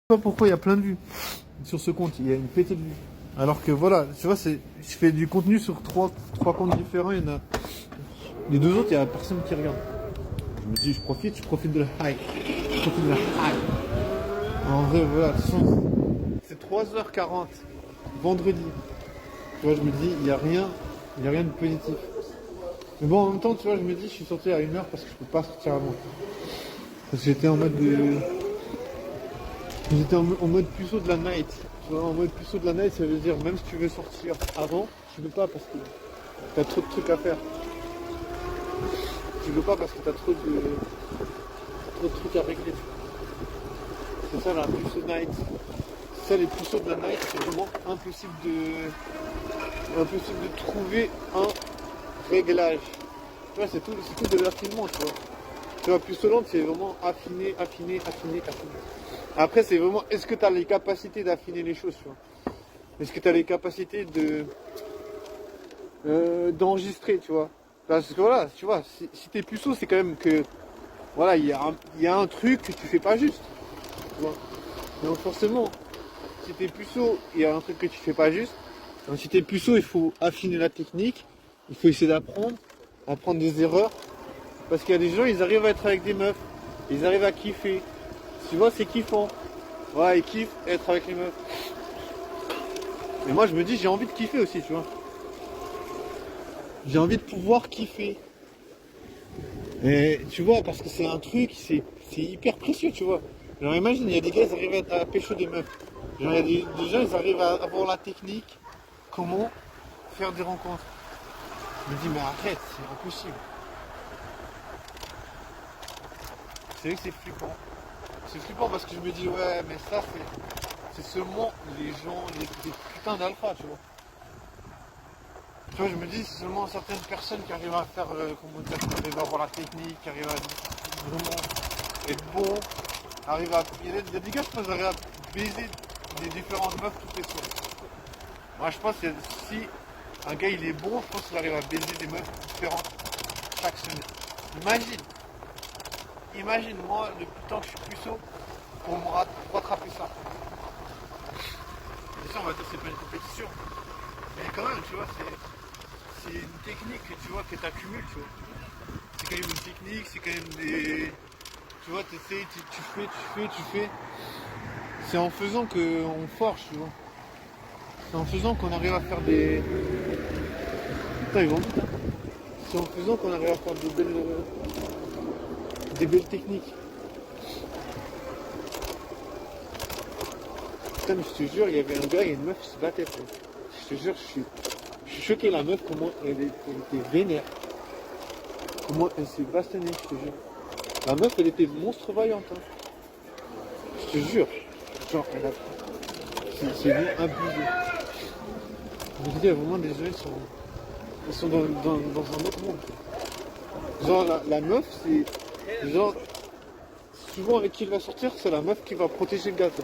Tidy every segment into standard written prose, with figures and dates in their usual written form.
Pas pourquoi il y a plein de vues sur ce compte, il y a une pétée de vues. Alors que voilà, tu vois, je fais du contenu sur trois comptes différents, il y en a. Les deux autres, il y a personne qui regarde. Je me dis, je profite de la hype. Je profite de la hype. En vrai, voilà, de toute façon, c'est 3h40, vendredi. Tu vois, je me dis, il y a rien de positif. Mais bon, en même temps, tu vois, je me dis, je suis sorti à 1h parce que je peux pas sortir avant. Parce que j'étais en mode de. J'étais en mode puceau de la night. Tu vois, en mode puceau de la night, ça veut dire même si tu veux sortir avant, tu veux pas parce que t'as trop de trucs à faire. Tu veux pas parce que t'as trop de trucs à régler. C'est ça la puceau de night. C'est ça les puceaux de la night, c'est vraiment impossible de trouver un réglage. Tu vois, c'est tout de l'affinement, tu vois. Tu vois, puceau lente, c'est vraiment affiner. Après, c'est vraiment, est-ce que tu as les capacités d'affiner les choses, tu vois. Est-ce que tu as les capacités d'enregistrer, tu vois. Parce que voilà, tu vois, si t'es puceau, c'est quand même que, voilà, il y a un truc que tu fais pas juste, tu vois. Donc forcément, si t'es puceau, il y a un truc que tu fais pas juste. Donc si t'es puceau, il faut affiner la technique, il faut essayer apprendre des erreurs. Parce qu'il y a des gens, ils arrivent à être avec des meufs, ils arrivent à kiffer. Tu vois, c'est kiffant. Ouais, ils kiffent être avec les meufs. Mais moi, je me dis, j'ai envie de kiffer aussi, tu vois. J'ai envie de pouvoir kiffer. Et tu vois, parce que c'est un truc, c'est hyper précieux, tu vois. Genre, imagine, il y a des gars, ils arrivent à pécho des meufs. Genre, il y a des gens, ils arrivent à avoir la technique, comment faire des rencontres. Je me dis, mais arrête, c'est impossible. C'est vrai que c'est flippant. C'est flippant parce que je me dis, ouais, mais ça, c'est seulement les gens, les putains d'alpha, tu vois. Tu vois, je me dis, c'est seulement certaines personnes qui arrivent à faire, comment dire, qui arrivent à avoir la technique, qui arrivent à vraiment être bon, arrivent à. Il y a des gars, je pense, qui arrivent à baiser des différentes meufs toutes les soirées. Moi, je pense que si un gars il est bon, je pense qu'il arrive à baiser des meufs différentes chaque semaine. Imagine moi, depuis le temps que je suis puceau, pour rattraper ça. Et ça, on va dire que c'est pas une compétition. Mais quand même, tu vois, c'est une technique tu vois, que tu accumules, tu vois. C'est quand même une technique, c'est quand même des. Tu vois, tu essaies, tu fais. C'est en faisant qu'on forge, tu vois. C'est en faisant qu'on arrive à faire des. Putain, ils vont vite, hein. C'est en faisant qu'on arrive à faire des belles techniques. Putain, mais je te jure, il y avait un gars et une meuf qui se battaient, tu vois. Je te jure, je suis choqué, la meuf, comment elle était vénère. Comment elle s'est bastonnée, je te jure. La meuf, elle était monstre vaillante, hein. Je te jure. Genre, c'est vraiment abusé. Je me dis, il y a vraiment des gens, ils sont dans un autre monde. Genre, la meuf, c'est. Genre, souvent avec qui il va sortir, c'est la meuf qui va protéger le gars, quoi.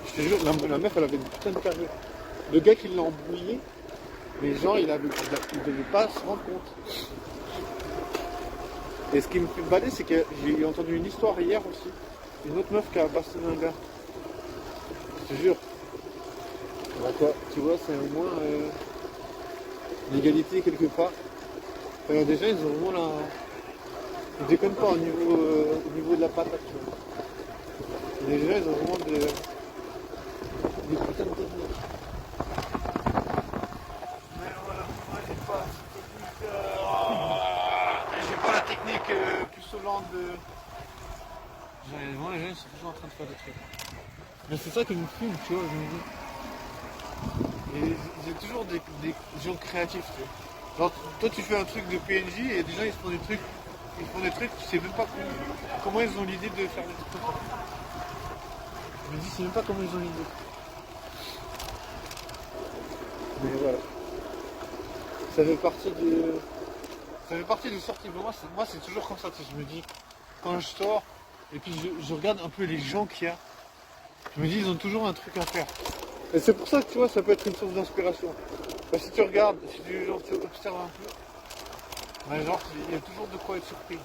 Je te jure, la meuf, elle avait une putain de carrière. Le gars qui l'a embrouillé, mais genre, il devait pas se rendre compte. Et ce qui me fait bader, c'est que j'ai entendu une histoire hier aussi. Une autre meuf qui a bastonné un gars. Je te jure. Bah quoi, tu vois, c'est au moins l'égalité quelque part. Déjà, ils ont vraiment la. Ils déconnent pas au niveau de la patate, tu vois. Déjà, ils ont vraiment des putains de techniques. Mais voilà, moi j'ai pas la technique pucelante de. Moi, les gens ils sont toujours en train de faire des trucs. Mais c'est ça qui me fume, tu vois, je me dis. Et j'ai toujours des gens créatifs, tu vois. Genre, toi tu fais un truc de PNJ et des gens ils font des trucs, tu sais même pas comment ils ont l'idée de faire des trucs comme ça. Je me dis, c'est même pas comment ils ont l'idée. Mais voilà. Ça fait partie de sortir. Moi c'est toujours comme ça, tu sais, je me dis, quand je sors, et puis je regarde un peu les gens qu'il y a, je me dis, ils ont toujours un truc à faire. Et c'est pour ça que tu vois, ça peut être une source d'inspiration. Parce que si tu regardes, si tu, genre, tu observes un peu, ben, genre, il y a toujours de quoi être surpris.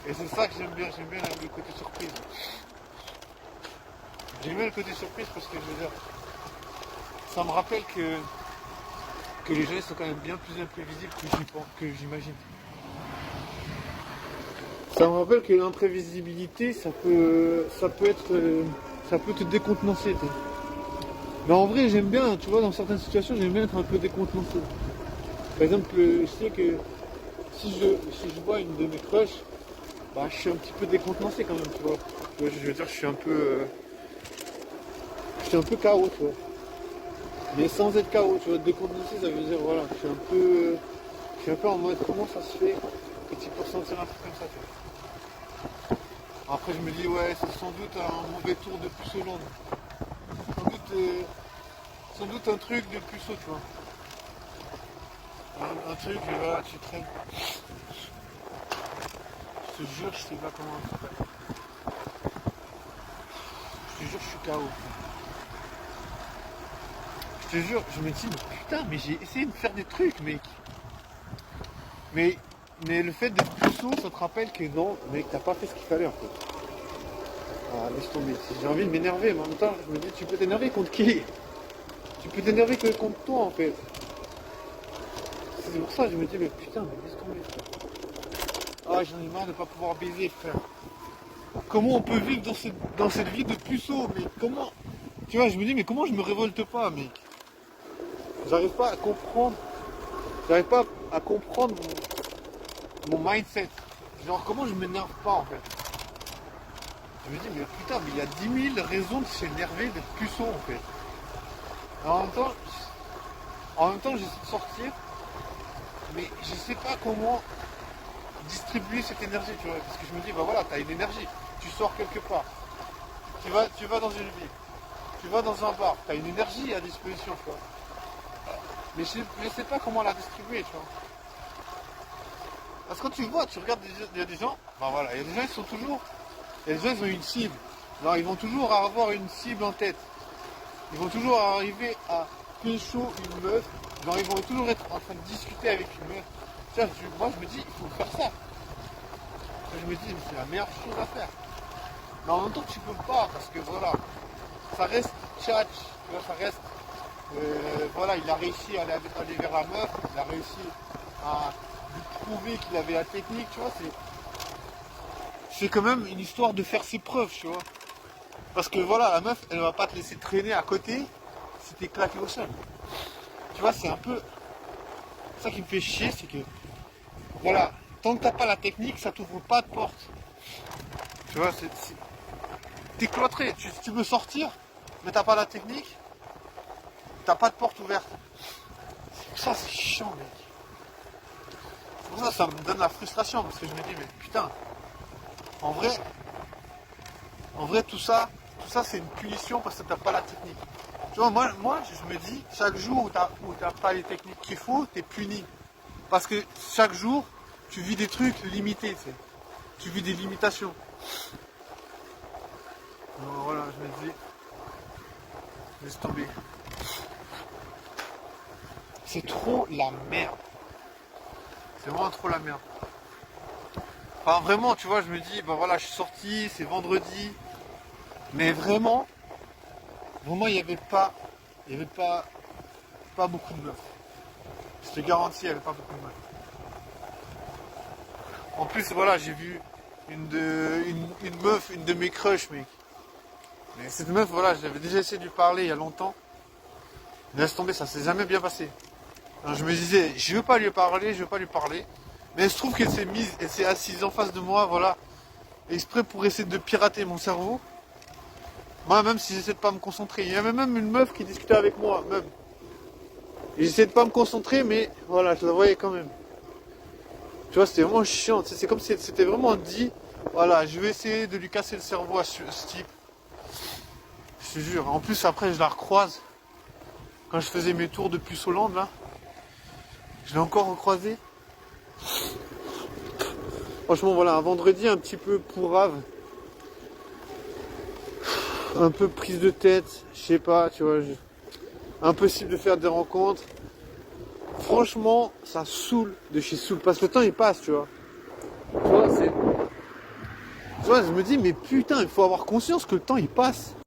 Et c'est ça que j'aime bien le côté surprise. J'aime bien le côté surprise parce que je veux dire, ça me rappelle que les gens ils sont quand même bien plus imprévisibles que j'imagine. Ça me rappelle que l'imprévisibilité, ça peut te décontenancer. Mais en vrai, j'aime bien, tu vois, dans certaines situations, j'aime bien être un peu décontenancé. Par exemple, je sais que si je vois une de mes crushs, bah, je suis un petit peu décontenancé quand même, tu vois. Tu vois, je veux dire, je suis un peu KO, tu vois. Mais sans être KO, tu vois, décontenancé, ça veut dire, voilà, je suis un peu en mode, comment ça se fait que tu peux ressentir un truc comme ça, tu vois. Après, je me dis, ouais, c'est sans doute un mauvais tour de puceau long. Sans doute un truc de puceau, tu vois. Un truc, voilà, tu traînes. Je te jure, je sais pas comment ça s'appelle. Je te jure, je suis KO. Je te jure, je me dis, mais putain, mais j'ai essayé de faire des trucs, mec. Mais, mais le fait d'être puceau, ça te rappelle que non, mec, t'as pas fait ce qu'il fallait en fait. Ah, laisse tomber. J'ai envie de m'énerver, mais en même temps, je me dis, tu peux t'énerver contre qui? Tu peux t'énerver que contre toi en fait. C'est pour ça que je me dis, mais putain, mais laisse tomber. Ah, j'en ai marre de pas pouvoir baiser, frère. Comment on peut vivre dans cette vie de puceau, mais comment? Tu vois, je me dis, mais comment je me révolte pas, mec? J'arrive pas à comprendre. J'arrive pas à comprendre mon mindset. Genre, comment je m'énerve pas, en fait? Je me dis, mais putain, mais il y a 10 000 raisons de s'énerver, d'être puceau, en fait. Et en même temps, j'essaie de sortir, mais je sais pas comment distribuer cette énergie, tu vois. Parce que je me dis, bah voilà, t'as une énergie. Tu sors quelque part. Tu vas dans une ville. Tu vas dans un bar. T'as une énergie à disposition, tu vois. Mais je sais pas comment la distribuer, tu vois. Parce que quand tu vois, tu regardes, il y a des gens, ben voilà, il y a des gens, il y a des gens, ils ont une cible. Alors, ils vont toujours avoir une cible en tête. Ils vont toujours arriver à pécho une meuf. Genre, ils vont toujours être en train de discuter avec une meuf. Tiens, moi, je me dis, il faut faire ça. Je me dis, mais c'est la meilleure chose à faire. Mais en même temps, tu peux pas, parce que voilà, ça reste tchatch, tu vois, ça reste. Voilà, il a réussi à aller vers la meuf, il a réussi à lui prouver qu'il avait la technique, tu vois, c'est quand même une histoire de faire ses preuves, tu vois. Parce que voilà, la meuf, elle va pas te laisser traîner à côté si t'es claqué au sol. Tu vois, c'est un peu ça qui me fait chier, c'est que voilà, tant que t'as pas la technique, ça t'ouvre pas de porte. Tu vois, t'es cloîtré, tu veux sortir, mais t'as pas la technique, t'as pas de porte ouverte. Ça, c'est chiant, mec. C'est pour ça que ça me donne la frustration, parce que je me dis, mais putain, en vrai, tout ça c'est une punition parce que t'as pas la technique. Tu vois, moi, je me dis, chaque jour où t'as pas les techniques qu'il faut, t'es puni. Parce que chaque jour, tu vis des trucs limités, tu sais. Tu vis des limitations. Donc voilà, je me dis, laisse tomber. C'est trop la merde. C'est vraiment trop la merde. Enfin, vraiment, tu vois, je me dis, ben voilà, je suis sorti, c'est vendredi. Mais vraiment, il n'y avait pas beaucoup de meufs. Je te garantis, il n'y avait pas beaucoup de meufs. En plus, voilà, j'ai vu une meuf, une de mes crushs, mec. Mais cette meuf, voilà, j'avais déjà essayé de lui parler il y a longtemps. Mais laisse tomber, ça s'est jamais bien passé. Alors, je me disais, je veux pas lui parler. Mais il se trouve qu'elle s'est assise en face de moi, voilà, exprès pour essayer de pirater mon cerveau. Moi, même si j'essaie de pas me concentrer, il y avait même une meuf qui discutait avec moi, même. Et j'essayais de pas me concentrer, mais voilà, je la voyais quand même. Tu vois, c'était vraiment chiant. C'est comme si c'était vraiment dit, voilà, je vais essayer de lui casser le cerveau à ce type. Je te jure. En plus, après, je la recroise. Quand je faisais mes tours de Puce-Hollande, là, je l'ai encore recroisé. Franchement, voilà, un vendredi un petit peu pourrave. Un peu prise de tête, je sais pas, tu vois. Impossible de faire des rencontres. Franchement, ça saoule de chez saoule. Parce que le temps, il passe, tu vois. Tu vois, je me dis, mais putain, il faut avoir conscience que le temps, il passe.